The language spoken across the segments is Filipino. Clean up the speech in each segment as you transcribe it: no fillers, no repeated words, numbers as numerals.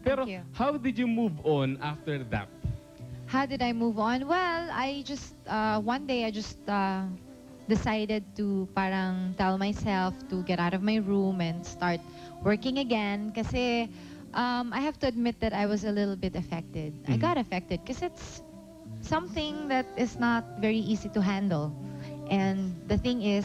Pero, you. how did you move on after that? How did I move on? Well, I just, one day I just decided to parang tell myself to get out of my room and start working again. Kasi I have to admit that I was a little bit affected. I got affected because it's something that is not very easy to handle. And the thing is,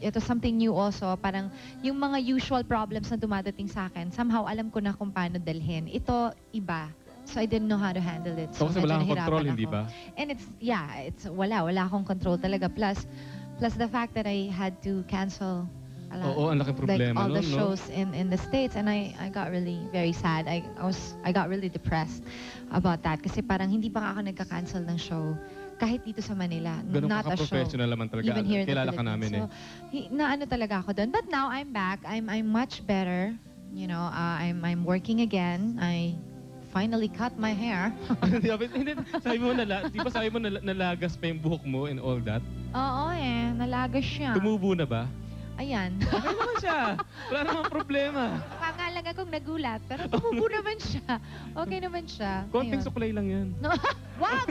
ito something new also, parang yung mga usual problems na dumadating sa akin, somehow alam ko na kung paano dalhin. Ito, iba. So I didn't know how to handle it. So, kasi wala kang medyo control, nahirapan hindi ako. ba? And it's, yeah, it's wala akong control talaga. Plus the fact that I had to cancel a lot, Oo, ang laking problema like all the nun, no? shows in the States, and I got really very sad. I got really depressed about that kasi parang hindi pa nga ako nagka-cancel ng show kahit dito sa Manila. Ganun Not a show. ka-professional naman talaga. Even here in the Kilala ka Philippines. namin So, naano talaga ako doon. But now I'm back. I'm much better. You know, I'm working again. I finally cut my hair. Hindi, sabi mo, di ba sabi mo nalagas pa yung buhok mo and all that? Oo nalagas siya. Tumubo na ba? Ayan. Okay naman siya. Wala namang problema. Baka lang akong nagulat, pero tumubo naman siya. Okay naman siya. Konting Ayun. suklay lang yan. No, wag!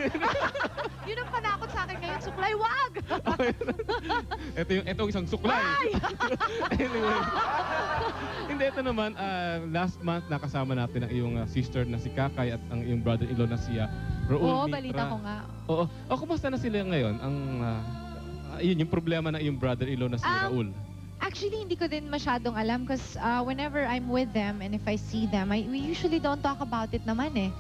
Yun ang panakot sa akin ngayon, suklay, wag! Ito isang suklay. Ay! Anyway. Hindi, ito naman, last month nakasama natin ang iyong sister na si Kakay at ang iyong brother-in-law na si Raul Oo, Mitra. balita ko nga. Oo. O, kumusta na sila ngayon? Yun, yung problema ng iyong brother-in-law na si Raul. Actually, hindi ko din masyadong alam because whenever I'm with them and if I see them, we usually don't talk about it naman eh.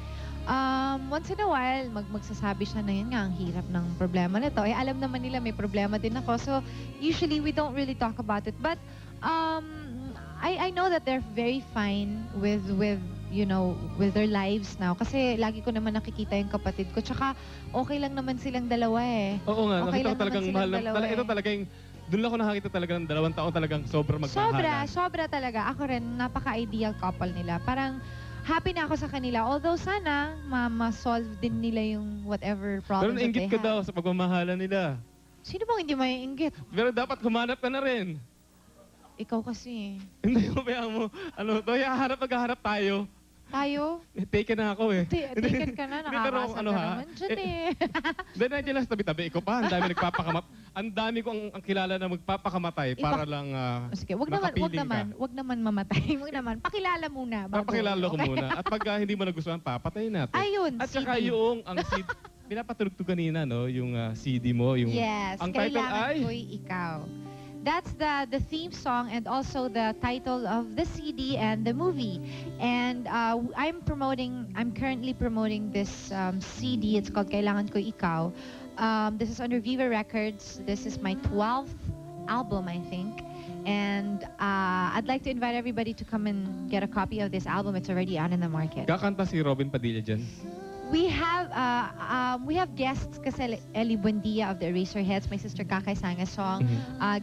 Once in a while, magsasabi siya na yun nga, ang hirap ng problema nito. Eh, alam naman nila may problema din ako. So, usually we don't really talk about it. But, I know that they're very fine with you know, with their lives now. Kasi lagi ko naman nakikita yung kapatid ko. Tsaka, okay lang naman silang dalawa eh. Oo nga, Okay nakita lang ko talagang naman mahal. silang dalawa Ito eh. talagang, doon lang ako nakakita talaga ng 2 taon talagang sobrang magmahalan. Sobra talaga. Ako rin, napaka-ideal couple nila. Parang, happy na ako sa kanila. Although sana, ma-solve din nila yung whatever Pero problems that nainggit they ka have. daw sa pagmamahalan nila. Sino bang hindi maiinggit? Pero dapat humanap ka na rin. Ikaw kasi. Hindi mo, kaya mo, maghaharap tayo. Tayo? Taken na ako eh. Taken ka na, pero nakakasal ano, ka ha? naman dyan eh. Then nandiyan lang sa tabi-tabi. Ikaw pa, ang dami nagpapakamat. Ang dami ko ang kilala na magpapakamatay para lang Sige, wag naman mamatay. Wag naman. Pakilala muna. Papakilala ko muna. At pag hindi mo nagustuhan, papatayin natin. Ayun, At saka CD. ang CD, pinapatulog ko kanina, no? Yung CD mo. Yung, Yes, ang title Kailangan ay? Ko'y Ikaw. That's the theme song and also the title of the CD and the movie. And I'm currently promoting this CD. It's called Kailangan Ko'y Ikaw. This is under Viva Records. This is my 12th album, I think. And I'd like to invite everybody to come and get a copy of this album. It's already out in the market. Kakanta si Robin Padilla dyan. We have guests kasi Ellie Buendia of the Eraserheads, my sister Kakay sang a song.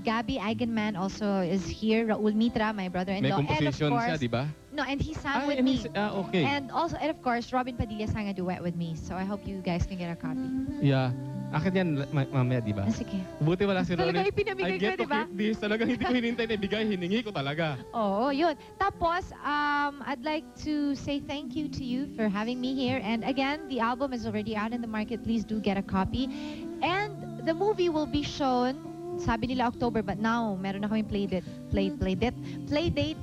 Gabby Eigenman also is here. Raul Mitra, my May brother-in-law. composition siya, di ba? No, and he sang with me. Okay. And also, and of course, Robin Padilla sang a duet with me. So I hope you guys can get a copy. Yeah. Akin yan mamaya, di ba? Sige. Buti wala si Ronnie. Talaga ipinamigay ko, di ba? This. Talagang hindi ko hinintay na ibigay, hiningi ko talaga. Oo, yun. Tapos, I'd like to say thank you to you for having me here. And again, the album is already out in the market. Please do get a copy. And the movie will be shown, sabi nila October, but now, meron na kami play date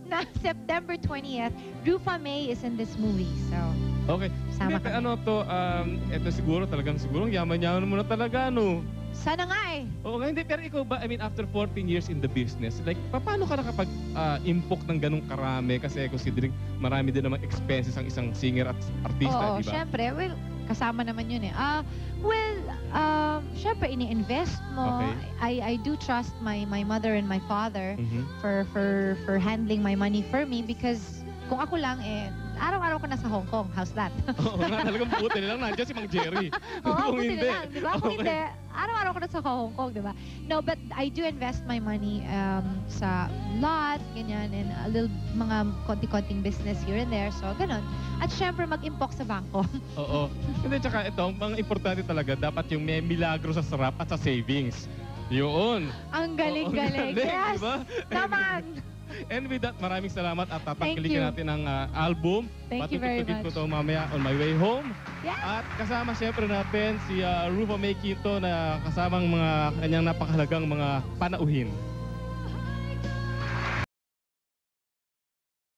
na September 20th. Rufa May is in this movie, so... Okay. Sama Hindi, kami. ano to, ito siguro yaman-yaman mo na talaga, no? Sana nga eh. Oo nga, hindi. Pero ikaw ba, I mean, after 14 years in the business, like, paano ka nakapag-impok ng ganong karami? Kasi considering marami din namang expenses ang isang singer at artista, Oo, di ba? syempre. Well, kasama naman yun eh. Syempre, ini-invest mo. Okay. I do trust my mother and my father Mhm. for handling my money for me because kung ako lang araw-araw ko nasa Hong Kong. How's that? Oo nga, talagang buti na lang nandiyan si Mang Jerry. Oo, Kung buti hindi. na lang, di ba? Kung Okay. hindi, araw-araw ko nasa Hong Kong, di ba? No, but I do invest my money sa lot, ganyan, and a little mga konti-konting business here and there. So, ganun. At syempre, mag-impok sa bangko. Oo. Hindi, tsaka ito, ang importante talaga, dapat yung may milagro sa sarap at sa savings. Yun. Ang galing-galing. Oo, Yes! diba? Naman! And with that, maraming salamat at Thank tatangkilikin you. natin ang album. Thank you very Patutugtugin ko much. to mamaya on my way home. Yeah. At kasama syempre natin si Rufa May Quinto na kasamang mga kanyang napakahalagang mga panauhin.